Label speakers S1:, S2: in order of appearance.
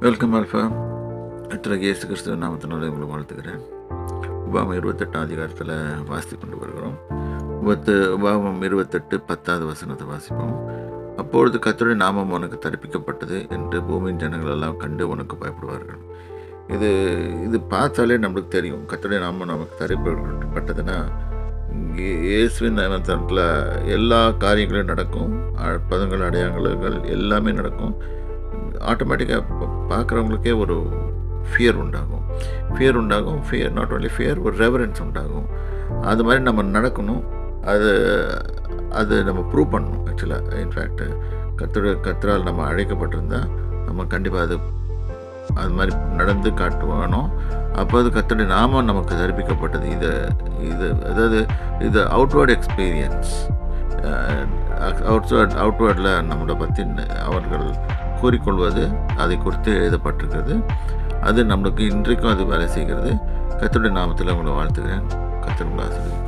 S1: Welcome alpha. கர்த்தராகிய இயேசு கிறிஸ்துவின் நாமத்தினாலே உங்களை வாழ்த்துக்கிறேன். உபாகம் 28ஆம் அதிகாரத்தில் வாசித்து கொண்டு வருகிறோம். உபாகம் 28:10 வசனத்தை வாசிப்போம். அப்பொழுது கர்த்தருடைய நாமம் உனக்கு தரிப்பிக்கப்பட்டது என்று பூமியின் ஜனங்கள் எல்லாம் கண்டு உனக்கு பயப்படுவார்கள். இது பார்த்தாலே நம்மளுக்கு தெரியும். கர்த்தருடைய நாமம் நமக்கு தரிப்பிக்கப்பட்டதுன்னா இயேசுவின் நாமத்தில் எல்லா காரியங்களும் நடக்கும். அற்புதங்கள், அடையாளங்கள் எல்லாமே நடக்கும். ஆட்டோமேட்டிக்காக பார்க்குறவங்களுக்கே ஒரு ஃபியர் உண்டாகும். ஃபியர் நாட் ஓன்லி ஃபியர், ஒரு ரெவரன்ஸ் உண்டாகும். அது மாதிரி நம்ம நடக்கணும். அது நம்ம ப்ரூவ் பண்ணணும். ஆக்சுவலாக இன்ஃபேக்ட் கர்த்தரால் நம்ம அழைக்கப்பட்டிருந்தால் நம்ம கண்டிப்பாக அது மாதிரி நடந்து காட்டுவானோ. அப்போ அது கர்த்தருடைய நாமம் நமக்கு தரிப்பிக்கப்பட்டது. அதாவது இது அவுட்வேர்ட் எக்ஸ்பீரியன்ஸ். அவுட்வேர்டில் நம்மளை பற்றி அவர்கள் கூறிக்கொள்வது அதை குறித்து எழுதப்பட்டிருக்கிறது. அது நம்மளுக்கு இன்றைக்கும் அது வேலை செய்கிறது. கர்த்தருடைய நாமத்தில் உங்களை வாழ்த்துகிறேன். கர்த்தர் உங்களை ஆசீர்வதிப்பார்.